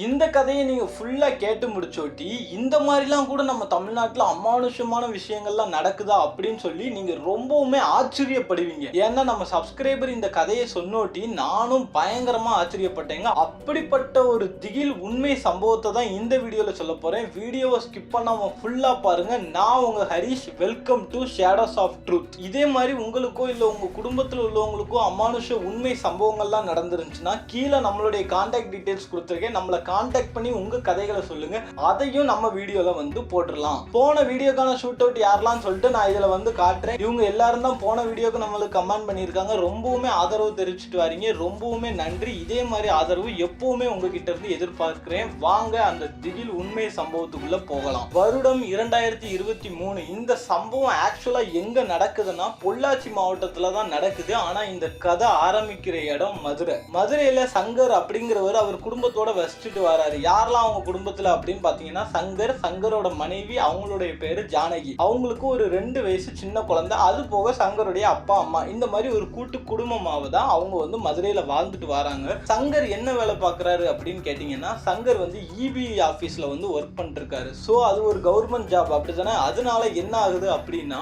இந்த கதையை நீங்கள் ஃபுல்லாக கேட்டு முடிச்சோட்டி இந்த மாதிரிலாம் கூட நம்ம தமிழ்நாட்டில் அமானுஷமான விஷயங்கள்லாம் நடக்குதா அப்படின்னு சொல்லி நீங்கள் ரொம்பவுமே ஆச்சரியப்படுவீங்க. ஏன்னா நம்ம சப்ஸ்கிரைபர் இந்த கதையை சொன்னோட்டி நானும் பயங்கரமாக ஆச்சரியப்பட்டேங்க. அப்படிப்பட்ட ஒரு திகில் உண்மை சம்பவத்தை தான் இந்த வீடியோவில் சொல்ல போகிறேன். வீடியோவை ஸ்கிப் பண்ணாமல் ஃபுல்லாக பாருங்கள். நான் உங்கள் Harish. Welcome to Shadows of Truth. இதே மாதிரி உங்களுக்கோ இல்லை உங்கள் குடும்பத்தில் உள்ளவங்களுக்கோ அமானுஷ உண்மை சம்பவங்கள்லாம் நடந்துருந்துச்சுன்னா கீழே நம்மளுடைய கான்டாக்ட் டீட்டெயில்ஸ் கொடுத்துருக்கேன். நம்மளை கான்டாக்ட் பண்ணி உங்க கதைகளை சொல்லுங்க. அதையும் நம்ம வீடியோல வந்து போட்டுடலாம். போன வீடியோக்கான ஷூட் அவுட் யாரெல்லாம் சொல்லிட்டு நான் இதுல வந்து காட்டுறேன். இவங்க எல்லாரும் தான் போன வீடியோக்கு நம்மளுக்கு கமெண்ட் பண்ணியிருக்காங்க. ரொம்பவுமே ஆதரவு தெரிவிச்சுட்டு வரீங்க. ரொம்பவுமே நன்றி. இதே மாதிரி ஆதரவு எப்பவுமே உங்ககிட்ட இருந்து எதிர்பார்க்கிறேன். வாங்க அந்த திகில் உண்மை சம்பவத்துக்குள்ள போகலாம். வருடம் 2023. இந்த சம்பவம் ஆக்சுவலா எங்க நடக்குதுன்னா பொள்ளாச்சி மாவட்டத்துல தான் நடக்குது. ஆனா இந்த கதை ஆரம்பிக்கிற இடம் மதுரை. மதுரையில சங்கர் அப்படிங்கிறவர் அவர் குடும்பத்தோட வசிச்சுட்டு வராரு. யாரெல்லாம் அவங்க குடும்பத்துல அப்படின்னு பாத்தீங்கன்னா சங்கரோட மனைவி, அவங்களுடைய பேரு ஜானகி. அவங்களுக்கு ஒரு 2 வயசு சின்ன குழந்தை. அது போக சங்கருடைய அப்பா அம்மா. இந்த மாதிரி ஒரு கூட்டு குடும்பமாவ தான் அவங்க வந்து மதுரையில வாழ்ந்துட்டு வராங்க. சங்கர் என்ன வேலை பார்க்கறாரு அப்படின்னு கேட்டீங்கன்னா சங்கர் வந்து இபி ஆபீஸ்ல வந்து ஒர்க் பண்ணிட்டு இருக்காரு. ஸோ அது ஒரு கவர்மெண்ட் ஜாப் அப்படித்தானே. அதனால என்ன ஆகுது அப்படின்னா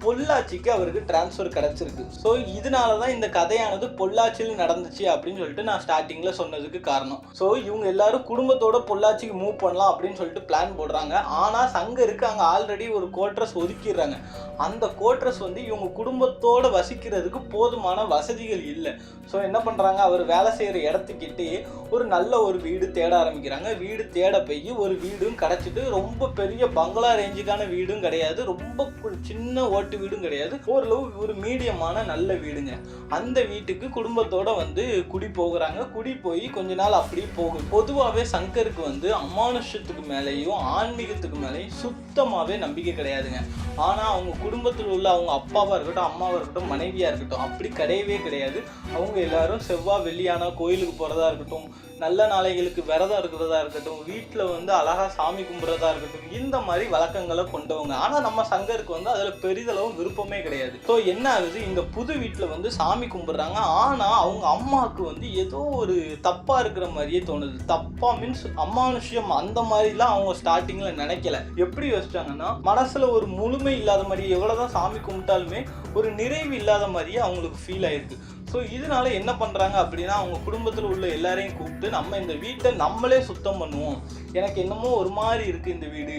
பொள்ளாச்சிக்கு அவருக்கு டிரான்ஸ்ஃபர் கிடைச்சிருக்கு. ஸோ இதனால தான் இந்த கதையானது பொள்ளாச்சியில் நடந்துச்சு அப்படின்னு சொல்லிட்டு நான் ஸ்டார்டிங்கில் சொன்னதுக்கு காரணம். ஸோ இவங்க எல்லாரும் குடும்பத்தோட பொள்ளாச்சிக்கு மூவ் பண்ணலாம் அப்படின்னு சொல்லிட்டு பிளான் போடுறாங்க. ஆனால் சங்கருக்கு அங்கே ஆல்ரெடி ஒரு கோட்ரஸ் ஒதுக்கிடுறாங்க. அந்த கோட்ரஸ் வந்து இவங்க குடும்பத்தோட வசிக்கிறதுக்கு போதுமான வசதிகள் இல்லை. ஸோ என்ன பண்ணுறாங்க, அவர் வேலை செய்கிற இடத்துக்கிட்டே ஒரு நல்ல ஒரு வீடு தேட ஆரம்பிக்கிறாங்க. வீடு தேட போய் ஒரு வீடும் கிடச்சிட்டு, ரொம்ப பெரிய பங்களா ரேஞ்சுக்கான வீடும் கிடையாது, ரொம்ப சின்ன வீடும் கிடையாது, ஓரளவு ஒரு மீடியமான நல்ல வீடுங்க. அந்த வீட்டுக்கு குடும்பத்தோட வந்து குடி போகிறாங்க. குடி போய் கொஞ்ச நாள் அப்படி போகும். பொதுவாகவே சங்கருக்கு வந்து அமானுஷத்துக்கு மேலேயும் ஆன்மீகத்துக்கு மேலேயும் சுத்தமாகவே நம்பிக்கை கிடையாதுங்க. ஆனால் அவங்க குடும்பத்தில் உள்ள அவங்க அப்பாவாக இருக்கட்டும், அம்மாவாக இருக்கட்டும், மனைவியாக இருக்கட்டும், அப்படி கிடையவே கிடையாது. அவங்க எல்லாரும் செவ்வாய் வெள்ளியானா கோயிலுக்கு போகிறதா இருக்கட்டும், நல்ல நாளைகளுக்கு விரதம் இருக்கிறதா இருக்கட்டும், வீட்டில் வந்து அழகாக சாமி கும்பிட்றதா இருக்கட்டும், இந்த மாதிரி வழக்கங்களை கொண்டவங்க. ஆனால் நம்ம சங்கருக்கு வந்து அதில் பெரிதளவும் விருப்பமே கிடையாது. ஸோ என்ன ஆகுது, இந்த புது வீட்டில் வந்து சாமி கும்பிட்றாங்க. ஆனால் அவங்க அம்மாவுக்கு வந்து ஏதோ ஒரு தப்பாக இருக்கிற மாதிரியே தோணுது. தப்பாக மீன்ஸ் அமானுஷ்யம் அந்த மாதிரிலாம் அவங்க ஸ்டார்டிங்கில் நினைக்கல. எப்படி யோசிச்சாங்கன்னா, மனசில் ஒரு முழுமை இல்லாத மாதிரி, எவ்வளோதான் சாமி கும்பிட்டாலுமே ஒரு நிறைவு இல்லாத மாதிரியே அவங்களுக்கு ஃபீல் ஆயிருக்கு. ஸோ இதனால என்ன பண்ணுறாங்க அப்படின்னா, அவங்க குடும்பத்தில் உள்ள எல்லாரையும் கூப்பிட்டு நம்ம இந்த வீட்டை நம்மளே சுத்தம் பண்ணுவோம். எனக்கு என்னமோ ஒரு மாதிரி இருக்குது இந்த வீடு,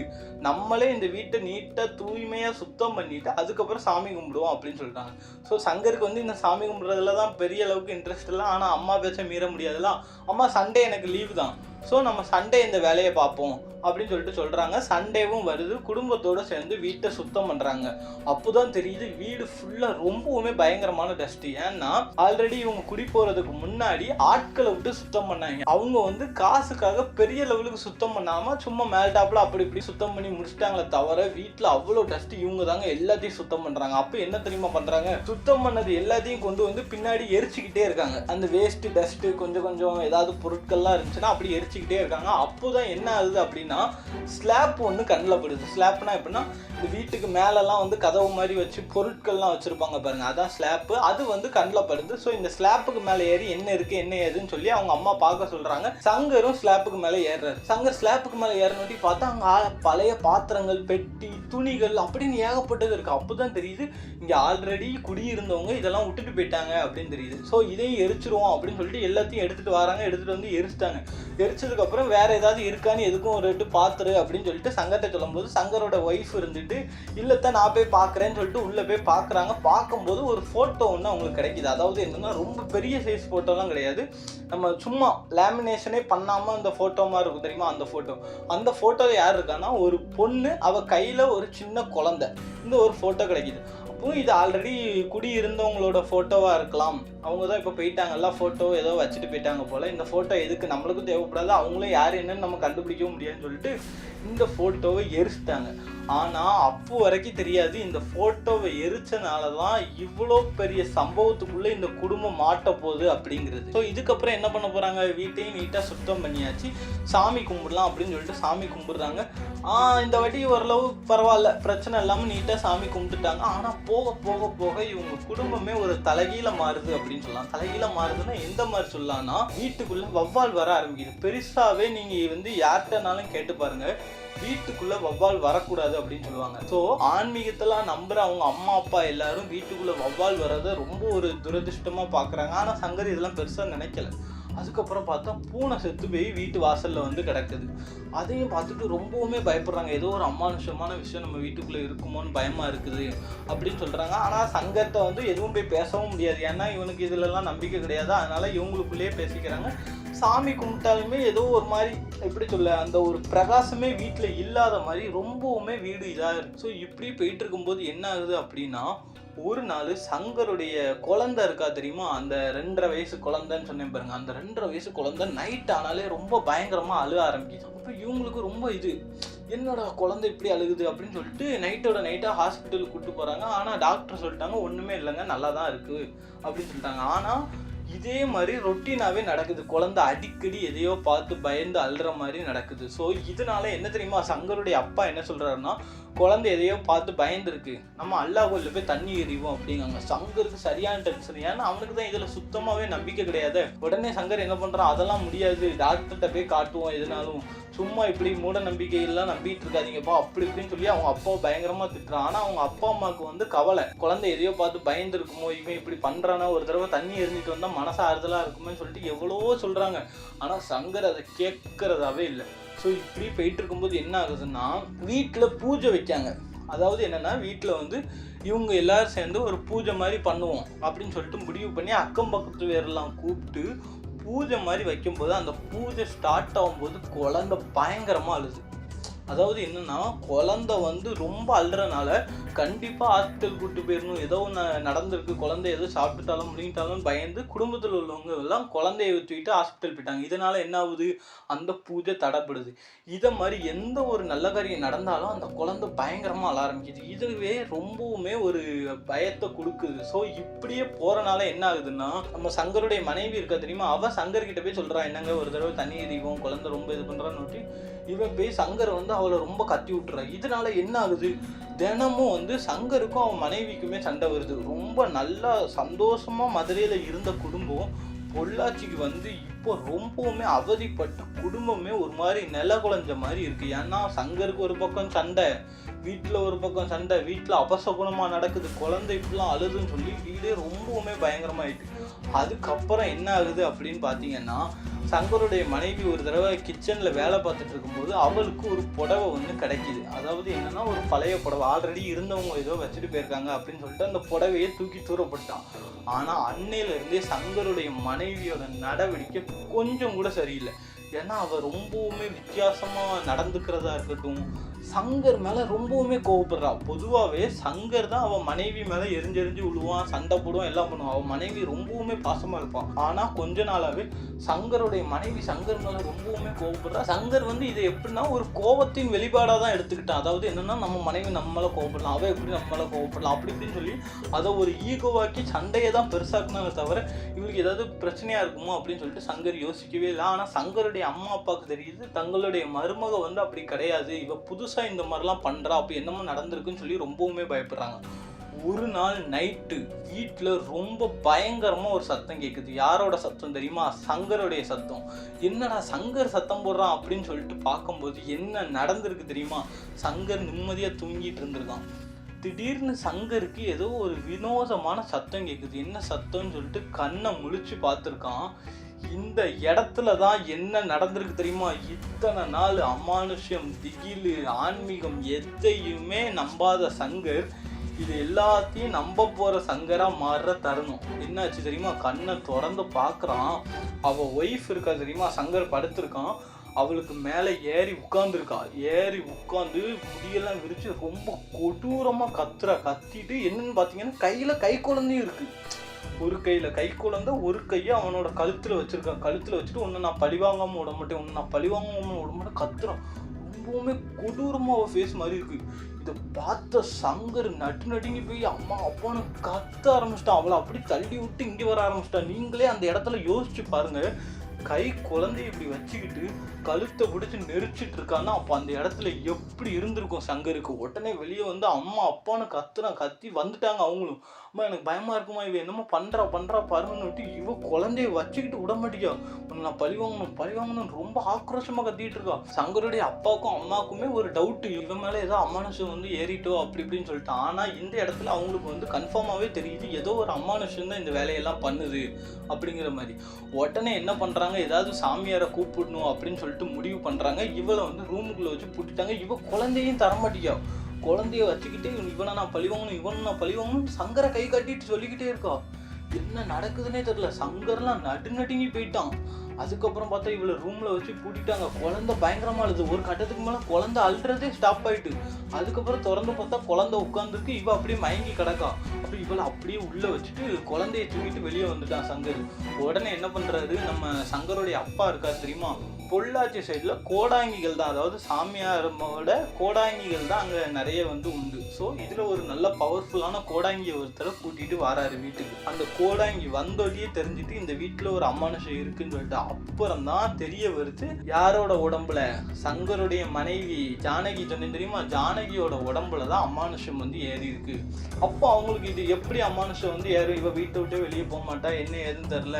நம்மளே இந்த வீட்டை நீட்டாக தூய்மையாக சுத்தம் பண்ணிவிட்டு அதுக்கப்புறம் சாமி கும்பிடுவோம் அப்படின்னு சொல்லிட்டாங்க. ஸோ சங்கருக்கு வந்து இந்த சாமி கும்பிட்றதுல தான் பெரிய அளவுக்கு இன்ட்ரெஸ்ட் இல்லை. ஆனால் அம்மா பேச்ச மீற முடியாதுல்ல. அம்மா சண்டே எனக்கு லீவு தான், ஸோ நம்ம சண்டே இந்த வேலையை பார்ப்போம் அப்படின்னு சொல்லிட்டு சொல்கிறாங்க. சண்டேவும் வருது. குடும்பத்தோடு சேர்ந்து வீட்டை சுத்தம் பண்ணுறாங்க. அப்போ தான் தெரியுது வீடு ஃபுல்லாக ரொம்பவுமே பயங்கரமான டஸ்ட்டு. ஏன்னா ஆல்ரெடி இவங்க குடி போகிறதுக்கு முன்னாடி ஆட்களை விட்டு சுத்தம் பண்ணாங்க. அவங்க வந்து காசுக்காக பெரிய லெவலுக்கு சுத்தம் பண்ணாமல் சும்மா மேல்டாப்பில் அப்படி இப்படி சுத்தம் பண்ணி முடிச்சிட்டாங்களே தவிர வீட்டில் அவ்வளோ டஸ்ட்டு. இவங்க தாங்க எல்லாத்தையும் சுத்தம் பண்ணுறாங்க. அப்போ என்ன தெரியுமா பண்ணுறாங்க, சுத்தம் பண்ணது எல்லாத்தையும் கொண்டு வந்து பின்னாடி எரிச்சிக்கிட்டே இருக்காங்க. அந்த வேஸ்ட்டு டஸ்ட்டு கொஞ்சம் கொஞ்சம் ஏதாவது பொருட்கள்லாம் இருந்துச்சுன்னா அப்படி எரிச்சிக்கிட்டே இருக்காங்க. அப்போ தான் என்ன ஆகுது அப்படின்னா, ஸ்லாப் ஒன்று கண்ணில் படுது. ஸ்லாப்னா எப்படின்னா, இந்த வீட்டுக்கு மேலெல்லாம் வந்து கதவு மாதிரி வச்சு பொருட்கள்லாம் வச்சுருப்பாங்க பாருங்கள், அதான் ஸ்லாப்பு. அது வந்து கண்ணில் படுது. ஸோ இந்த ஸ்லாப்புக்கு மேலே ஏறி என்ன இருக்குது என்ன ஏதுன்னு சொல்லி அவங்க அம்மா பார்க்க சொல்கிறாங்க. சங்கரும் ஸ்லாப்புக்கு மேலே ஏறுறாரு. சங்கர் ஸ்லாப்புக்கு மேலே ஏறினோட்டி பார்த்தா அங்கே பழைய பாத்திரங்கள், பெட்டி, துணிகள் அப்படின்னு ஏகப்பட்டது இருக்குது. அப்போ தான் தெரியுது இங்கே ஆல்ரெடி குடியிருந்தவங்க இதெல்லாம் விட்டுட்டு போயிட்டாங்க அப்படின்னு தெரியுது. ஸோ இதையும் எரிச்சிருவோம் அப்படின்னு சொல்லிட்டு எல்லாத்தையும் எடுத்துகிட்டு வராங்க. எடுத்துகிட்டு வந்து எரிச்சிட்டாங்க. எரிச்சதுக்கப்புறம் வேறு ஏதாவது இருக்கான்னு எதுக்கும் ஒரு பாத்துரு அப்படின்னு சொல்லிட்டு சங்கர்கிட்ட சொல்லும்போது சங்கரோட ஒய்ஃப் இருந்துட்டு இல்லத்தான் நான் போய் பார்க்குறேன்னு சொல்லிட்டு உள்ளே போய் பார்க்குறாங்க. பார்க்கும்போது ஒரு ஃபோட்டோ ஒன்று அவங்களுக்கு கிடைக்கிது. அதாவது என்னன்னா, ரொம்ப பெரிய சைஸ் ஃபோட்டோலாம் கிடையாது, நம்ம சும்மா லேமினேஷனே பண்ணாமல் அந்த ஃபோட்டோ மாதிரி இருக்கும் தெரியுமா, அந்த ஃபோட்டோவில் யார் இருக்கான்னா ஒரு பொண்ணு, அவள் கையில் ஒரு சின்ன குழந்தை. இந்த ஒரு ஃபோட்டோ கிடைக்கிது. அப்போ இது ஆல்ரெடி குடி இருந்தவங்களோட ஃபோட்டோவாக இருக்கலாம். அவங்க தான் இப்போ போயிட்டாங்கல்ல, ஃபோட்டோ ஏதோ வச்சுட்டு போயிட்டாங்க போல். இந்த ஃபோட்டோ எதுக்கு நம்மளுக்கும் தேவைப்படாது, அவங்களும் யார் என்னன்னு நம்ம கண்டுபிடிக்கவும் முடியாதுன்னு சொல்லிட்டு இந்த ஃபோட்டோவை எரிச்சிட்டாங்க. ஆனால் அப்போ வரைக்கும் தெரியாது இந்த ஃபோட்டோவை எரிச்சனால தான் இவ்வளோ பெரிய சம்பவத்துக்குள்ளே இந்த குடும்பம் மாட்ட போகுது அப்படிங்கிறது. ஸோ இதுக்கப்புறம் என்ன பண்ண போகிறாங்க, வீட்டையும் நீட்டாக சுத்தம் பண்ணியாச்சு, சாமி கும்பிடலாம் அப்படின்னு சொல்லிட்டு சாமி கும்பிட்றாங்க. இந்த வாட்டி ஓரளவு பரவாயில்ல, பிரச்சனை இல்லாமல் நீட்டாக சாமி கும்பிட்டுட்டாங்க. ஆனால் போக போக போக இவங்க குடும்பமே ஒரு தலைகீழ மாறுது அப்படின்னு சொல்லலாம். தலைகீழ மாறுதுன்னா எந்த மாதிரி சொல்லலாம்னா, வீட்டுக்குள்ள வௌவால் வர ஆரம்பிக்குது. பெருசாவே நீங்க யார்கிட்டனாலும் கேட்டு பாருங்க, வீட்டுக்குள்ள வௌவால் வரக்கூடாது அப்படின்னு சொல்லுவாங்க. ஸோ ஆன்மீகத்தெல்லாம் நம்புற அவங்க அம்மா அப்பா எல்லாரும் வீட்டுக்குள்ள வௌவால் வர்றதை ரொம்ப ஒரு துரதிருஷ்டமா பாக்குறாங்க. ஆனா சங்கர் இதெல்லாம் பெருசா நினைக்கல. அதுக்கப்புறம் பார்த்தா பூனை செத்து போய் வீட்டு வாசல்ல கிடக்குது. அதையும் பார்த்துட்டு ரொம்பவுமே பயப்படுறாங்க. ஏதோ ஒரு அமானுஷமான விஷயம் நம்ம வீட்டுக்குள்ள இருக்குமோன்னு பயமா இருக்குது அப்படின்னு சொல்றாங்க. ஆனா சங்கர்கிட்ட எதுவும் போய் பேசவும் முடியாது. ஏன்னா இவனுக்கு இதுலலாம் நம்பிக்கை கிடையாது. அதனால இவங்களுக்குள்ளேயே பேசிக்கிறாங்க. சாமி கும்பிட்டாலுமே ஏதோ ஒரு மாதிரி எப்படி சொல்ல, அந்த ஒரு பிரகாசமே வீட்டுல இல்லாத மாதிரி ரொம்பவுமே வீடு இதாக இருக்கு. ஸோ இப்படி போயிட்டு இருக்கும்போது என்ன ஆகுது அப்படின்னா, ஒரு நாள் சங்கருடைய குழந்தை இருக்கா தெரியுமா, அந்த 2.5 வயசு குழந்தைன்னு சொன்னேன் பாருங்க, அந்த 2.5 வயசு குழந்தை நைட் ஆனாலே ரொம்ப பயங்கரமா அழுக ஆரம்பிக்குது. அப்போ இவங்களுக்கு ரொம்ப என்னோட குழந்தை இப்படி அழுகுது அப்படின்னு சொல்லிட்டு நைட்டோட நைட்டாக ஹாஸ்பிட்டலுக்கு கூப்பிட்டு போறாங்க. ஆனால் டாக்டர் சொல்லிட்டாங்க ஒண்ணுமே இல்லைங்க, நல்லா தான் இருக்கு அப்படின்னு சொல்லிட்டாங்க. ஆனால் இதே மாதிரி ரொட்டீனாவே நடக்குது. குழந்தை அடிக்கடி எதையோ பார்த்து பயந்து அழுற மாதிரி நடக்குது. ஸோ இதனால என்ன தெரியுமா, சங்கருடைய அப்பா என்ன சொல்றாருன்னா, குழந்தை எதையோ பார்த்து பயந்துருக்கு, நம்ம அல்லாஹ் கோயில்ல போய் தண்ணி எறிவோம் அப்படிங்காங்க. சங்கருக்கு சரியான டென்ஷன். ஏன்னா அவனுக்கு தான் இதுல சுத்தமாவே நம்பிக்கை கிடையாது. உடனே சங்கர் என்ன பண்றான், அதெல்லாம் முடியாது, டாக்டர்கிட்ட போய் காட்டுவோம், எதுனாலும் சும்மா இப்படி மூட நம்பிக்கையெல்லாம் நம்பிட்டு இருக்காதீங்கப்பா அப்படி இப்படின்னு சொல்லி அவங்க அப்பாவை பயங்கரமா திட்டுறான். ஆனா அவங்க அப்பா அம்மாவுக்கு கவலை, குழந்தை எதையோ பார்த்து பயந்து இருக்குமோ, இவன் இப்படி பண்றானா, ஒரு தடவை தண்ணி எரிஞ்சிட்டு வந்தா மனசு ஆறுதலா இருக்குமே சொல்லிட்டு எவ்வளவோ சொல்றாங்க. ஆனா சங்கர் அதை கேட்கறதாவே இல்லை. ஸோ இப்படி போயிட்டு இருக்கும்போது என்ன ஆகுதுன்னா, வீட்டில் பூஜை வைக்காங்க. அதாவது என்னன்னா, வீட்டில் இவங்க எல்லாரும் சேர்ந்து ஒரு பூஜை மாதிரி பண்ணுவோம் அப்படின்னு சொல்லிட்டு முடிவு பண்ணி அக்கம் பக்கத்து வேறெல்லாம் கூப்பிட்டு பூஜை மாதிரி வைக்கும்போது, அந்த பூஜை ஸ்டார்ட் ஆகும்போது குழந்தை பயங்கரமாக அழுது. அதாவது என்னன்னா, குழந்தை ரொம்ப அழுறனால கண்டிப்பாக ஹாஸ்பிட்டல் கூப்பிட்டு போயிடணும், ஏதோ ஒன்று நடந்திருக்கு, குழந்தை ஏதோ சாப்பிட்டுட்டாலும் முடிங்கிட்டாலும் பயந்து குடும்பத்தில் உள்ளவங்க எல்லாம் குழந்தைய தூக்கிட்டு ஹாஸ்பிட்டல் போயிட்டாங்க. இதனால என்ன ஆகுது, அந்த பூஜை தடைப்படுது. இதை மாதிரி எந்த ஒரு நல்ல காரியம் நடந்தாலும் அந்த குழந்தை பயங்கரமாக அழ ஆரம்பிக்குது. இதுவே ரொம்பவுமே ஒரு பயத்தை கொடுக்குது. ஸோ இப்படியே போறனால என்ன ஆகுதுன்னா, நம்ம சங்கருடைய மனைவி இருக்கா தெரியுமா, அவ சங்கர்கிட்ட போய் சொல்றா, என்னங்க ஒரு தடவை தண்ணி எறிவோம், குழந்தை ரொம்ப இது பண்றான்னு. இவன் போய் சங்கர் அவளை ரொம்ப கத்தி விட்டுறா. இதனால என்ன ஆகுது, தினமும் சங்கருக்கும் அவன் மனைவிக்குமே சண்டை வருது. ரொம்ப நல்லா சந்தோஷமா மதுரையில இருந்த குடும்பம் பொள்ளாச்சிக்கு இப்போ ரொம்பவுமே அவதிப்பட்ட குடும்பமே ஒரு மாதிரி நில குலைஞ்ச மாதிரி இருக்கு. ஏன்னா சங்கருக்கு ஒரு பக்கம் சண்டை, வீட்டில் ஒரு பக்கம் சண்டை, வீட்டில் அபசகுணமா நடக்குது, குழந்தை இப்படிலாம் அழுதுன்னு சொல்லி வீடே ரொம்பவுமே பயங்கரமாயிட்டு. அதுக்கப்புறம் என்ன ஆகுது அப்படின்னு பார்த்தீங்கன்னா, சங்கருடைய மனைவி ஒரு தடவை கிச்சனில் வேலை பார்த்துட்டு இருக்கும்போது அவளுக்கு ஒரு புடவை கிடைக்கிது. அதாவது என்னன்னா, ஒரு பழைய புடவை, ஆல்ரெடி இருந்தவங்க ஏதோ வச்சுட்டு போயிருக்காங்க அப்படின்னு சொல்லிட்டு அந்த புடவையை தூக்கி தூரப்பட்டான். ஆனால் அன்னையிலேருந்தே சங்கருடைய மனைவியோட நடவடிக்கை கொஞ்சம் கூட சரியில்லை. ஏன்னா அவள் ரொம்பவுமே வித்தியாசமாக நடந்துக்கிறதா இருக்கட்டும், சங்கர் மேலே ரொம்பவுமே கோவப்படுறா. பொதுவாகவே சங்கர் தான் அவன் மனைவி மேலே எரிஞ்செறிஞ்சு விழுவான், சண்டை போடுவான், எல்லாம் பண்ணுவான். அவன் மனைவி ரொம்பவுமே பாசமாக இருப்பான். ஆனால் கொஞ்ச நாளாகவே சங்கருடைய மனைவி சங்கர் மேலே ரொம்பவுமே கோவப்படுறா. சங்கர் இதை எப்படின்னா ஒரு கோபத்தின் வெளிப்பாடாக தான் எடுத்துக்கிட்டான். அதாவது என்னன்னா, நம்ம மனைவி நம்மளை கோவப்படலாம், அவள் எப்படி நம்மளை கோவப்படலாம் அப்படி இப்படின்னு சொல்லி அதை ஒரு ஈகோவாக்கி சண்டையை தான் பெருசாக்குனாலே தவிர இவளுக்கு ஏதாவது பிரச்சனையாக இருக்குமோ அப்படின்னு சொல்லிட்டு சங்கர் யோசிக்கவே இல்லை. ஆனால் சங்கருடைய அம்மா அப்பாவுக்கு தெரியுது, தங்களுடைய மருமக அப்படி கிடையாது, இவ புதுசா இந்த மாதிரிலாம் பண்றா, அப்ப என்னமோ நடந்திருக்குன்னு சொல்லி ரொம்பவுமே பயப்படுறாங்க. ஒரு நாள் நைட்டு வீட்டில் ரொம்ப பயங்கரமா ஒரு சத்தம் கேட்குது. யாரோட சத்தம் தெரியுமா, சங்கருடைய சத்தம். என்னடா சங்கர் சத்தம் போடுறான் அப்படின்னு சொல்லிட்டு பார்க்கும்போது என்ன நடந்திருக்கு தெரியுமா, சங்கர் நிம்மதியா தூங்கிட்டு இருந்திருக்கான். திடீர்னு சங்கருக்கு ஏதோ ஒரு வினோதமான சத்தம் கேட்குது. என்ன சத்தம்னு சொல்லிட்டு கண்ணை முழிச்சு பார்த்துருக்கான். இந்த இடத்துல தான் என்ன நடந்திருக்கு தெரியுமா, இத்தனை நாள் அமானுஷ்யம், திகிலு, ஆன்மீகம் எதையுமே நம்பாத சங்கர் இது எல்லாத்தையும் நம்ப போற சங்கரா மாறுற தருணம். என்னாச்சு தெரியுமா, கண்ணை திறந்து பார்க்குறான். அவ ஒய்ஃப் இருக்கா தெரியுமா, சங்கர் படுத்திருக்கான், அவளுக்கு மேலே ஏறி உட்காந்துருக்கா. ஏறி உட்காந்து முடியெல்லாம் விரிச்சு ரொம்ப கொடூரமாக கத்திட்டு என்னன்னு பார்த்தீங்கன்னா, கையில் கை குழந்தையும் இருக்கு. ஒரு கையில் கை குழந்தை, ஒரு கையை அவனோட கழுத்தில் வச்சிருக்கான். கழுத்தில் வச்சுட்டு ஒன்று நான் பழிவாங்காமல் விட மாட்டேன், ஒன்று நான் பழிவாங்காமல் விட மாட்டேன் கத்துறான். ரொம்பவுமே கொடூரமாக அவள் ஃபேஸ் மாதிரி இருக்கு. இதை பார்த்த சங்கர் நடுங்கி போய் அம்மா அப்பான்னு கத்த ஆரம்பிச்சிட்டான். அவளை அப்படி தள்ளி விட்டு இங்கே வர ஆரம்பிச்சிட்டான். நீங்களே அந்த இடத்துல யோசிச்சு பாருங்க, கை குழந்தைய இப்படி வச்சுக்கிட்டு கழுத்தை பிடிச்சி நெரிச்சிட்டு இருக்கான்னா அப்போ அந்த இடத்துல எப்படி இருந்திருக்கும் சங்கருக்கு. உடனே வெளியே வந்து அம்மா அப்பான்னு கத்தி வந்துட்டாங்க அவங்களும். அம்மா எனக்கு பயமா இருக்குமா, இவ என்னமோ பண்றா பாருங்கன்னு விட்டு இவ குழந்தைய வச்சுக்கிட்டு விட மாட்டேங்க. நான் பழி வாங்கணும் ரொம்ப ஆக்ரோஷமா கத்திட்டு இருக்கா. சங்கருடைய அப்பாவுக்கும் அம்மாவுக்குமே ஒரு டவுட், இவன் மேல ஏதோ அமானுஷம் வந்து ஏறிட்டோ அப்படி இப்படின்னு சொல்லிட்டு. ஆனா இந்த இடத்துல அவங்களுக்கு வந்து கன்ஃபார்மாவே தெரியுது ஏதோ ஒரு அமானுஷம் தான் இந்த வேலையெல்லாம் பண்ணுது அப்படிங்கிற மாதிரி. உடனே என்ன பண்றாங்க, ஏதாவது சாமியாரை கூப்பிடணும் அப்படின்னு சொல்லிட்டு முடிவு பண்றாங்க. இவளை வந்து ரூமுக்குள்ள வச்சு பூட்டிட்டாங்க. இவ குழந்தையும் தரமாட்டியா. குழந்தைய வச்சுக்கிட்டு இவனை நான் பழி வாங்கணும் சங்கரை கை காட்டிட்டு சொல்லிக்கிட்டே இருக்கா. என்ன நடக்குதுன்னே தெரியல. சங்கர்லாம் நடுநடுங்கி போயிட்டான். அதுக்கப்புறம் பார்த்தா இவளை ரூம்ல வச்சு பூட்டிட்டாங்க. குழந்தை பயங்கரமா அழுது. ஒரு கட்டத்துக்கு மேல குழந்தை அழுறதே ஸ்டாப் ஆயிட்டு. அதுக்கப்புறம் திறந்து பார்த்தா குழந்தை உட்காந்துருக்கு. இவ அப்படியே மயங்கி கிடக்கா. அப்படி இவளை அப்படியே உள்ள வச்சுட்டு குழந்தைய தூக்கிட்டு வெளியே வந்துட்டான் சங்கர். உடனே என்ன பண்றாரு, நம்ம சங்கருடைய அப்பா இருக்காரு தெரியுமா, பொள்ளாச்சி சைடில் கோடாங்கிகள் தான், அதாவது சாமியாரோட கோடாங்கிகள் தான் அங்கே நிறைய வந்து உண்டு. ஸோ இதில் ஒரு நல்ல பவர்ஃபுல்லான கோடாங்கி ஒருத்தரை கூட்டிகிட்டு வராரு வீட்டுக்கு. அந்த கோடாங்கி வந்தோடையே தெரிஞ்சுட்டு இந்த வீட்டில் ஒரு அமானுஷம் இருக்குன்னு சொல்லிட்டு அப்புறம் தான் தெரிய வருது யாரோட உடம்புல, சங்கருடைய மனைவி ஜானகி சொன்னேன் தெரியுமா, ஜானகியோட உடம்புல தான் அமானுஷம் வந்து ஏறி இருக்கு. அப்போ அவங்களுக்கு இது எப்படி அமானுஷம் வந்து ஏறும், இவ வீட்டை விட்டு வெளியே போக மாட்டா, என்ன ஏதுன்னு தெரில,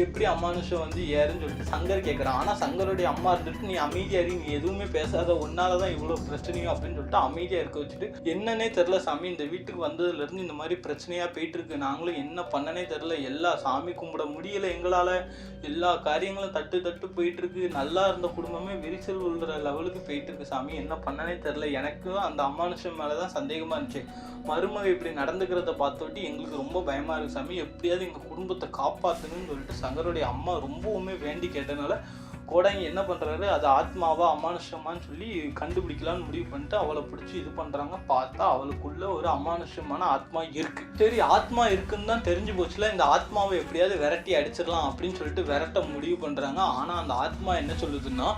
எப்படி அமானுஷம் வந்து ஏறுன்னு சொல்லிட்டு சங்கர் கேட்குறான். ஆனால் சங்கருடைய அம்மா இருந்துட்டு நீ அமைதியாரி, நீ எதுவுமே பேசாத, ஒன்னால தான் இவ்வளோ பிரச்சனையும் அப்படின்னு சொல்லிட்டு அமைதியாக இருக்க வச்சுட்டு, என்னன்னே தெரில சாமி, இந்த வீட்டுக்கு வந்ததுலேருந்து இந்த மாதிரி பிரச்சனையாக போயிட்டு இருக்கு, நாங்களும் என்ன பண்ணனே தெரில, எல்லா சாமி கும்பிட முடியலை எங்களால், எல்லா காரியங்களும் தட்டு போயிட்டு இருக்கு, நல்லா இருந்த குடும்பமே விரிசல் விழுற லெவலுக்கு போயிட்டு இருக்கு சாமி, என்ன பண்ணனே தெரில. எனக்கும் அந்த அமானுஷம் மேலே தான் சந்தேகமாக இருந்துச்சு. மருமக இப்படி நடந்துக்கிறத பார்த்தோட்டி எங்களுக்கு ரொம்ப பயமாக இருக்குது சாமி, எப்படியாவது எங்கள் குடும்பத்தை காப்பாற்றணும்னு சொல்லிட்டு சங்கருடைய அம்மா ரொம்பவுமே வேண்டி கேட்டனால கோடாங்கி என்ன பண்ணுறாரு, அது ஆத்மாவா அமானுஷமானு சொல்லி கண்டுபிடிக்கலான்னு முடிவு பண்ணிட்டு அவளை பிடிச்சி இது பண்ணுறாங்க. பார்த்தா அவளுக்குள்ள ஒரு அமானுஷமான ஆத்மா இருக்குது. சரி, ஆத்மா இருக்குன்னு தான் தெரிஞ்சு போச்சுல, இந்த ஆத்மாவை எப்படியாவது விரட்டி அடிச்சிடலாம் அப்படின்னு சொல்லிட்டு விரட்ட முடிவு பண்ணுறாங்க. ஆனால் அந்த ஆத்மா என்ன சொல்லுதுன்னா,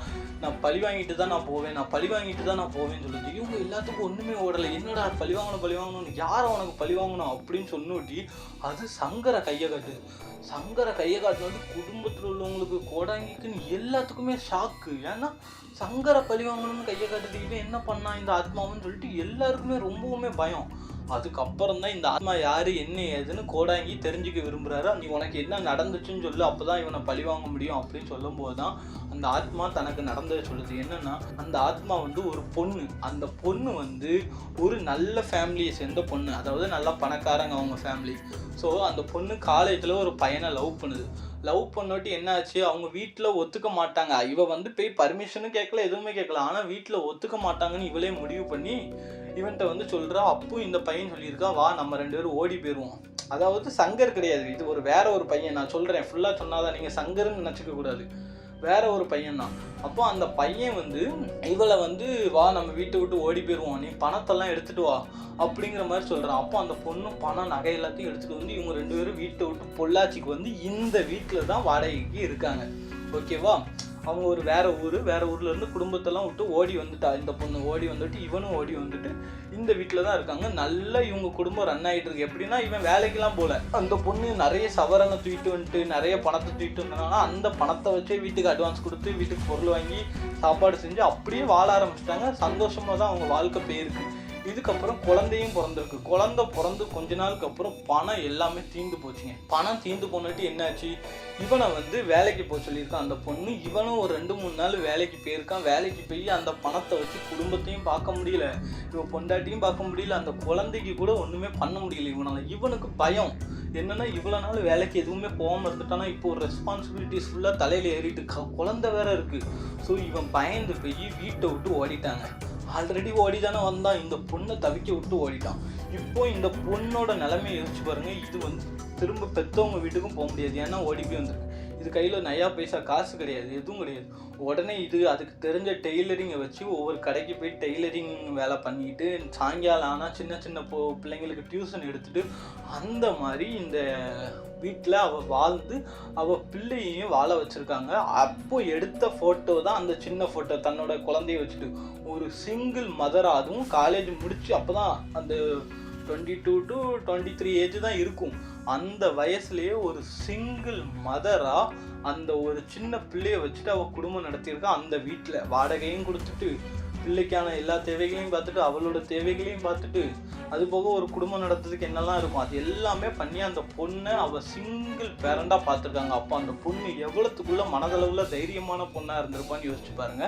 நான் பழி வாங்கிட்டு தான் நான் போவேன்னு சொல்லுது. இவங்க எல்லாத்துக்கும் ஒன்றுமே ஓடலை. என்னடா பழி வாங்கணும், யாரை உனக்கு பழி வாங்கணும் அப்படின்னு சொன்னோட்டி அது சங்கரை கையை காட்டினோட்டி குடும்பத்தில் உள்ளவங்களுக்கு கோடாங்கிக்குன்னு எல்லாத்துக்குமே ஷாக்கு. ஏன்னா சங்கரை பழி வாங்கணும்னு கையை காட்டுறதுக்கு என்ன பண்ணா இந்த ஆத்மாவுன்னு சொல்லிட்டு எல்லாருக்குமே ரொம்பவுமே பயம். அதுக்கப்புறம் தான் இந்த ஆத்மா யாரு என்ன ஏதுன்னு கோடாங்கி தெரிஞ்சுக்க விரும்புறாரு. நீ உனக்கு என்ன நடந்துச்சுன்னு சொல்லு, அப்போதான் இவனை பழி வாங்க முடியும் அப்படின்னு சொல்லும் போது தான் அந்த ஆத்மா தனக்கு நடந்ததை சொல்லுது. என்னன்னா, அந்த ஆத்மா வந்து ஒரு பொண்ணு, அந்த பொண்ணு வந்து ஒரு நல்ல ஃபேமிலியை சேர்ந்த பொண்ணு, அதாவது நல்லா பணக்காரங்க அவங்க ஃபேமிலி. ஸோ அந்த பொண்ணு காலேஜில் ஒரு பையனை லவ் பண்ணோட்டி என்ன ஆச்சு, அவங்க வீட்டில் ஒத்துக்க மாட்டாங்க. இவ வந்து போய் பர்மிஷனும் கேட்கல, எதுவுமே கேட்கல. ஆனால் வீட்டில் ஒத்துக்க மாட்டாங்கன்னு இவளே முடிவு பண்ணி இவன்கிட்ட வந்து சொல்கிறா. அப்போ இந்த பையன் சொல்லியிருக்கா, வா நம்ம 2 பேரும் ஓடி போயிடுவோம். அதாவது சங்கர் கிடையாது, இது வேற ஒரு பையன். நான் சொல்கிறேன், ஃபுல்லாக சொன்னாதான் நீங்கள் சங்கர்னு நினச்சிக்க கூடாது, வேற ஒரு பையன் தான். அப்போ அந்த பையன் வந்து இவளை வந்து வா நம்ம வீட்டை விட்டு ஓடி போயிடுவோம், நீ பணத்தெல்லாம் எடுத்துகிட்டு வா அப்படிங்கிற மாதிரி சொல்கிறான். அப்போ அந்த பொண்ணு பணம் நகை எல்லாத்தையும் எடுத்துகிட்டு வந்து இவங்க 2 பேரும் வீட்டை விட்டு பொள்ளாச்சிக்கு வந்து இந்த வீட்டில் தான் வாடகைக்கு இருக்காங்க. ஓகேவா, அவங்க ஒரு வேற ஊர்லேருந்து குடும்பத்தெல்லாம் விட்டு ஓடி வந்துட்டா. இந்த பொண்ணு ஓடி வந்துட்டு இவனும் ஓடி வந்துட்டு இந்த வீட்டில் தான் இருக்காங்க. நல்லா இவங்க குடும்பம் ரன் ஆகிட்டு இருக்கு. எப்படின்னா, இவன் வேலைக்கெல்லாம் போல, அந்த பொண்ணு நிறைய சவரனை தூக்கிட்டு வந்துட்டு நிறைய பணத்தை தூக்கிட்டு வந்தனால அந்த பணத்தை வச்சே வீட்டுக்கு அட்வான்ஸ் கொடுத்து வீட்டுக்கு பொருள் வாங்கி சாப்பாடு செஞ்சு அப்படியே வாழ ஆரம்பிச்சிட்டாங்க. சந்தோஷமாக தான் அவங்க வாழ்க்கை போயிருக்கு. இதுக்கப்புறம் குழந்தையும் பிறந்திருக்கு. குழந்தை பிறந்து கொஞ்ச நாளுக்கு அப்புறம் பணம் எல்லாமே தீர்ந்து போச்சுங்க. பணம் தீர்ந்து போனட்டு என்னாச்சு, இவனை வந்து வேலைக்கு போக சொல்லியிருக்கான் அந்த பொண்ணு. இவனும் ஒரு 2-3 நாள் வேலைக்கு போயிருக்கான். வேலைக்கு போய் அந்த பணத்தை வச்சு குடும்பத்தையும் பார்க்க முடியல, இவன் பொண்டாட்டியும் பார்க்க முடியல, அந்த குழந்தைக்கு கூட ஒன்றுமே பண்ண முடியல இவனால். இவனுக்கு பயம் என்னன்னா, இவ்வளோ நாள் வேலைக்கு எதுவுமே போகாமல் இருந்துட்டானா இப்போ ஒரு ரெஸ்பான்சிபிலிட்டிஸ் ஃபுல்லாக தலையில் ஏறிட்டு குழந்தை வேற இருக்குது. ஸோ இவன் பயந்து போய் வீட்டை விட்டு ஓடிட்டாங்க. ஆல்ரெடி ஓடி தானே வந்தான், இந்த பொண்ணை தவிக்க விட்டு ஓடிட்டான். இப்போ இந்த பொண்ணோட நிலைமையை யோசிச்சு பாருங்க. இது வந்து திரும்ப பெற்றவங்க வீட்டுக்கும் போக முடியாது, ஏன்னா ஓடி போய் வந்துருக்கு. இது கையில் நயா பைசா காசு கிடையாது, எதுவும் கிடையாது. உடனே அதுக்கு தெரிஞ்ச டெய்லரிங்கை வச்சு ஒவ்வொரு கடைக்கு போய் டெய்லரிங் வேலை பண்ணிட்டு சாயங்காலம் ஆனால் சின்ன பிள்ளைங்களுக்கு டியூஷன் எடுத்துட்டு அந்த மாதிரி இந்த வீட்டில் அவள் வாழ்ந்து அவள் பிள்ளையையும் வாழ வச்சுருக்காங்க. அப்போ எடுத்த ஃபோட்டோ தான் அந்த சின்ன ஃபோட்டோ, தன்னோட குழந்தைய வச்சுட்டு ஒரு சிங்கிள் மதராக, அதுவும் காலேஜ் முடிச்சு அப்போ தான் அந்த 22 to 23 ஏஜ் தான் இருக்கும். அந்த வயசுலேயே ஒரு சிங்கிள் மதரா அந்த ஒரு சின்ன பிள்ளைய வச்சுட்டு அவள் குடும்பம் நடத்தியிருக்கா. அந்த வீட்டில் வாடகையும் கொடுத்துட்டு, பிள்ளைக்கான எல்லா தேவைகளையும் பார்த்துட்டு, அவளோட தேவைகளையும் பார்த்துட்டு, அது போக ஒரு குடும்பம் நடத்துறதுக்கு என்னெல்லாம் இருக்கும் அது எல்லாமே பண்ணி அந்த பொண்ணை அவள் சிங்கிள் பேரண்டாக பார்த்துருக்காங்க. அப்போ அந்த பொண்ணு எவ்வளோத்துக்குள்ள மனதளவில் தைரியமான பொண்ணாக இருந்திருப்பான்னு யோசிச்சு பாருங்க.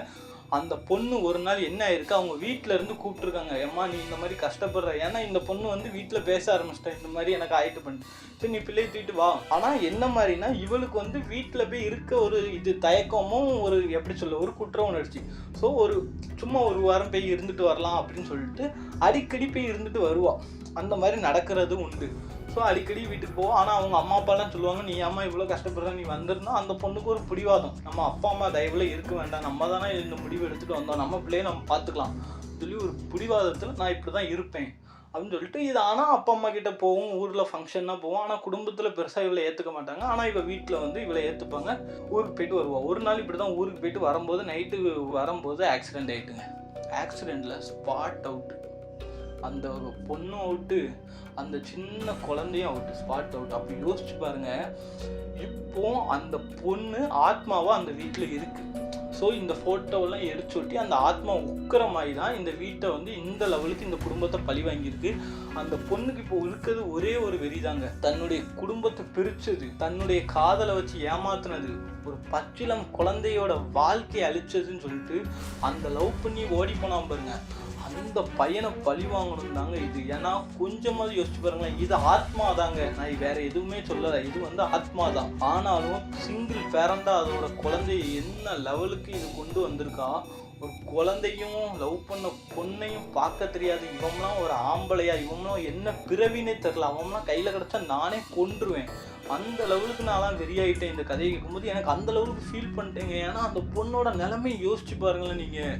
அந்த பொண்ணு ஒரு நாள் என்ன ஆயிருக்கு, அவங்க வீட்டில இருந்து கூப்பிட்டுருக்காங்க, ஏம்மா நீ இந்த மாதிரி கஷ்டப்படுற, ஏன்னா இந்த பொண்ணு வந்து வீட்டில் பேச ஆரம்பிச்சிட்டேன், இந்த மாதிரி எனக்கு ஆயிட்டு பண்ணு, சரி நீ பிள்ளையை தூக்கிட்டு வா. ஆனால் என்ன மாதிரினா இவளுக்கு வந்து வீட்டில் போய் இருக்க ஒரு இது தயக்கமும் ஒரு எப்படி சொல்ல ஒரு குற்ற உணர்ச்சி. ஸோ ஒரு சும்மா ஒரு வாரம் போய் இருந்துட்டு வரலாம் அப்படின்னு சொல்லிட்டு அடிக்கடி போய் இருந்துட்டு வருவா. அந்த மாதிரி நடக்கிறது உண்டு. ஸோ அடிக்கடி வீட்டுக்கு போவோம். ஆனால் அவங்க அம்மா அப்பாலாம் சொல்லுவாங்க, நீ அம்மா இவ்வளோ கஷ்டப்படுற, நீ வந்திருந்தா அந்த பொண்ணுக்கு ஒரு பிடிவாதம், நம்ம அப்பா அம்மா தயவுல இருக்க வேண்டாம், நம்ம தானே இந்த முடிவு எடுத்துகிட்டு வந்தோம், நம்ம பிள்ளையை நம்ம பார்த்துக்கலாம் சொல்லி ஒரு பிடிவாதத்தில் நான் இப்படி தான் இருப்பேன் அப்படின்னு சொல்லிட்டு இது. ஆனால் அப்பா அம்மா கிட்ட போவோம், ஊரில் ஃபங்க்ஷன்னா போவோம். ஆனால் குடும்பத்தில் பெருசாக இவளை ஏற்றுக்க மாட்டாங்க. ஆனால் இவள் வீட்டில் வந்து இவளை ஏற்றுப்பாங்க. ஊருக்கு போயிட்டு வருவாள். ஒரு நாள் இப்படி தான் ஊருக்கு போயிட்டு வரும்போது நைட்டு வரும்போது ஆக்சிடெண்ட் ஆகிட்டுங்க. ஆக்சிடெண்ட்டில் ஸ்பாட் அவுட். அந்த ஒரு பொண்ணும் அவுட்டு, அந்த சின்ன குழந்தையும் அவுட்டு, ஸ்பாட் அவுட். அப்போ யோசிச்சு பாருங்க, இப்போ அந்த பொண்ணு ஆத்மாவா அந்த வீட்டில் இருக்கு. ஸோ இந்த ஃபோட்டோவெல்லாம் எரிச்சொட்டி அந்த ஆத்மா உக்கிரமாகி தான் இந்த வீட்டை வந்து இந்த லெவலுக்கு இந்த குடும்பத்தை பழி வாங்கியிருக்கு. அந்த பொண்ணுக்கு இப்போ இருக்கிறது ஒரே ஒரு வெறிதாங்க, தன்னுடைய குடும்பத்தை பிரிச்சது, தன்னுடைய காதலை வச்சு ஏமாத்துனது, ஒரு பச்சிளம் குழந்தையோட வாழ்க்கையை அழிச்சதுன்னு சொல்லிட்டு அந்த லவ் பண்ணி ஓடி போனான் பாருங்க, அந்த பையனை பழி வாங்கணும் தாங்க இது. ஏன்னா கொஞ்சமாவது யோசிச்சு பாருங்களேன், இது ஆத்மா தாங்க, நான் வேற எதுவுமே சொல்லலை, இது வந்து ஆத்மா தான். ஆனாலும் சிங்கிள் பேரண்டா அதோட குழந்தைய என்ன லெவலுக்கு இது கொண்டு வந்திருக்கா. ஒரு குழந்தையும் லவ் பண்ண பொண்ணையும் பார்க்க தெரியாது, இவம்லாம் ஒரு ஆம்பளையா, இவம்லாம் என்ன பிறவினே தெரில, அவன்லாம் கையில் கிடச்சா நானே கொன்றுவேன், அந்த லெவலுக்கு நான்லாம் வெறியாயிட்டேன். இந்த கதையை கேட்கும்போது எனக்கு அந்த லெவலுக்கு ஃபீல் பண்ணிட்டேங்க. ஏன்னா அந்த பொண்ணோட நிலைமையை யோசிச்சு பாருங்களேன் நீங்கள்,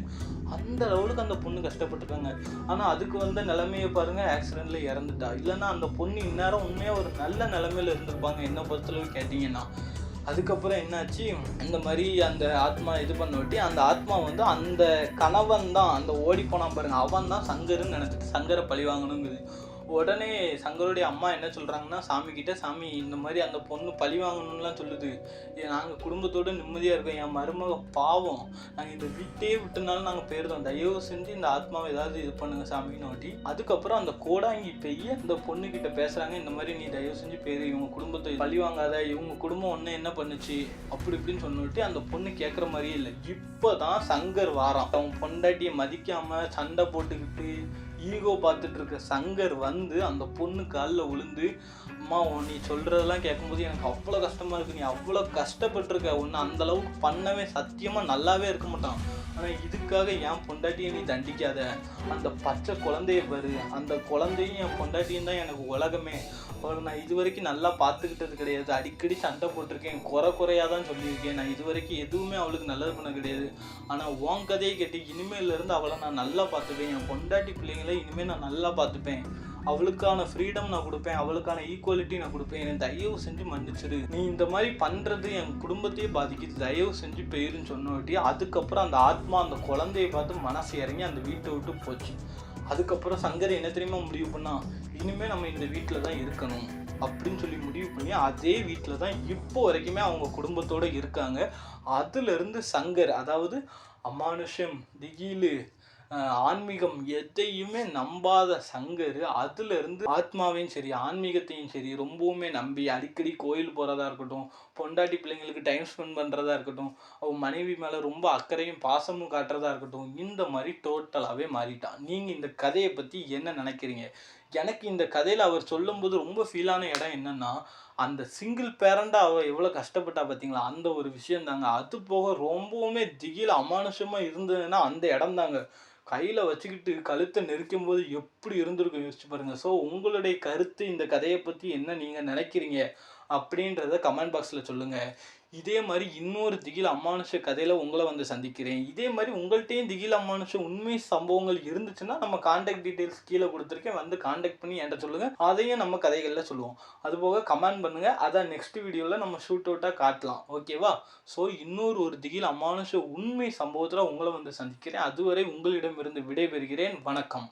அந்த லெவலுக்கு அந்த பொண்ணு கஷ்டப்பட்டுருக்காங்க. ஆனால் அதுக்கு வந்த நிலைமையை பாருங்கள், ஆக்சிடெண்ட்டில் இறந்துட்டா. இல்லைன்னா அந்த பொண்ணு இந்நேரம் உண்மையாக ஒரு நல்ல நிலைமையில் இருந்திருப்பாங்க என்னை பொறுத்தளவு கேட்டிங்கன்னா. அதுக்கப்புறம் என்னாச்சு, இந்த மாதிரி அந்த ஆத்மா இது பண்ணி அந்த ஆத்மா வந்து அந்த கணவன் தான் அந்த ஓடி போனான் பாருங்க, அவன் தான் சங்கருன்னு நினச்சிட்டு சங்கரை பழி வாங்கணுங்குது. உடனே சங்கருடைய அம்மா என்ன சொல்கிறாங்கன்னா சாமிக்கிட்ட, சாமி இந்த மாதிரி அந்த பொண்ணு பழி வாங்கணும்லாம் சொல்லுது, நாங்கள் குடும்பத்தோடு நிம்மதியாக இருக்கோம், என் மருமக பாவம், நாங்கள் இந்த வீட்டையே விட்டுனாலும் நாங்கள் போயிருந்தோம், தயவு செஞ்சு இந்த ஆத்மாவை ஏதாவது இது பண்ணுங்க சாமின்னு ஓட்டி. அதுக்கப்புறம் அந்த கோடாங்கி பெய்ய இந்த பொண்ணுக்கிட்ட பேசுகிறாங்க, இந்த மாதிரி நீ தயவு செஞ்சு பேர் இவங்க குடும்பத்தை பழி வாங்காத, இவங்க குடும்பம் ஒன்று என்ன பண்ணுச்சு அப்படி இப்படின்னு சொல்லிட்டு அந்த பொண்ணு கேட்குற மாதிரியே இல்லை. இப்போ தான் சங்கர் வாரான், அவன் பொண்டாட்டியை மதிக்காமல் சண்டை போட்டுக்கிட்டு ஈகோ பார்த்துட்டு இருக்க சங்கர் வந்து அந்த பொண்ணு காலில் விழுந்து, அம்மா நீ சொல்கிறதெல்லாம் கேட்கும்போது எனக்கு அவ்வளோ கஷ்டமாக இருக்குது, நீ அவ்வளோ கஷ்டப்பட்டுருக்க, ஒன்று அந்தளவுக்கு பண்ணவே சத்தியமாக நல்லாவே இருக்க மாட்டான், ஆனால் இதுக்காக என் பொண்டாட்டியை நீ தண்டிக்காத, அந்த பச்சை குழந்தைய பாரு, அந்த குழந்தையும் என் பொண்டாட்டியும் தான் எனக்கு உலகமே, அவளை நான் இது வரைக்கும் நல்லா பார்த்துக்கிட்டது கிடையாது, அடிக்கடி சண்டை போட்டிருக்கேன், குறையாக தான் சொல்லியிருக்கேன், நான் இது வரைக்கும் எதுவுமே அவளுக்கு நல்லது பண்ண கிடையாது, ஆனால் உன் கதையை கேட்டு இனிமேலேருந்து அவளை நான் நல்லா பார்த்துப்பேன், என் பொண்டாட்டி பிள்ளைங்களை இனிமேல் நான் நல்லா பார்த்துப்பேன், அவளுக்கான ஃப்ரீடம் நான் கொடுப்பேன், அவளுக்கான ஈக்குவாலிட்டி நான் கொடுப்பேன், என்னை தயவு செஞ்சு மன்னிச்சிடு, நீ இந்த மாதிரி பண்ணுறது என் குடும்பத்தையே பாதிக்குது, தயவு செஞ்சு போயிருன்னு சொன்னோட்டி அதுக்கப்புறம் அந்த ஆத்மா அந்த குழந்தையை பார்த்து மனசு இறங்கி அந்த வீட்டை விட்டு போச்சு. அதுக்கப்புறம் சங்கர் என்ன தெரியுமா முடிவு பண்ணா, இனிமேல் நம்ம இந்த வீட்டில் தான் இருக்கணும் அப்படின்னு சொல்லி முடிவு பண்ணி அதே வீட்டில் தான் இப்போ வரைக்குமே அவங்க குடும்பத்தோடு இருக்காங்க. அதுலேருந்து சங்கர், அதாவது அமானுஷம், திகிலு, ஆன்மீகம் எதையுமே நம்பாத சங்கர் அதுலேருந்து ஆத்மாவையும் சரி ஆன்மீகத்தையும் சரி ரொம்பவுமே நம்பி அடிக்கடி கோயில் போகிறதா இருக்கட்டும், பொண்டாட்டி பிள்ளைங்களுக்கு டைம் ஸ்பெண்ட் பண்ணுறதா இருக்கட்டும், அவன் மனைவி மேலே ரொம்ப அக்கறையும் பாசமும் காட்டுறதா இருக்கட்டும், இந்த மாதிரி டோட்டலாகவே மாறிட்டான். நீங்கள் இந்த கதையை பற்றி என்ன நினைக்கிறீங்க? எனக்கு இந்த கதையில் அவர் சொல்லும்போது ரொம்ப ஃபீலான இடம் என்னென்னா, அந்த சிங்கிள் பேரண்டாக அவள் எவ்வளோ கஷ்டப்பட்டா பார்த்தீங்களா, அந்த ஒரு விஷயம் தாங்க. அது போக ரொம்பவுமே திகில் அமானுஷமாக இருந்ததுன்னா அந்த இடம் தாங்க. கையில் வச்சுக்கிட்டு கழுத்தை நெரிக்கும் போது எப்படி இருந்திருக்கும் யோசிச்சு பாருங்கள். ஸோ உங்களுடைய கருத்து இந்த கதையை பற்றி என்ன நீங்கள் நினைக்கிறீங்க அப்படின்றத கமெண்ட் பாக்ஸில் சொல்லுங்கள். இதே மாதிரி இன்னொரு திகில் அமானுஷ கதையில் உங்களை வந்து சந்திக்கிறேன். இதே மாதிரி உங்கள்கிட்டையும் திகில் அமானுஷ உண்மை சம்பவங்கள் இருந்துச்சுன்னா நம்ம கான்டாக்ட் டீட்டெயில்ஸ் கீழே கொடுத்துருக்கேன், வந்து கான்டாக்ட் பண்ணி என்கிட்ட சொல்லுங்கள், அதையும் நம்ம கதைகளில் சொல்லுவோம். அதுபோக கமெண்ட் பண்ணுங்கள், அதான் நெக்ஸ்ட் வீடியோவில் நம்ம ஷூட் அவுட்டாக காட்டலாம், ஓகேவா? ஸோ இன்னொரு ஒரு திகில் அமானுஷ உண்மை சம்பவத்தில் உங்களை வந்து சந்திக்கிறேன். அதுவரை உங்களிடமிருந்து விடைபெறுகிறேன். வணக்கம்.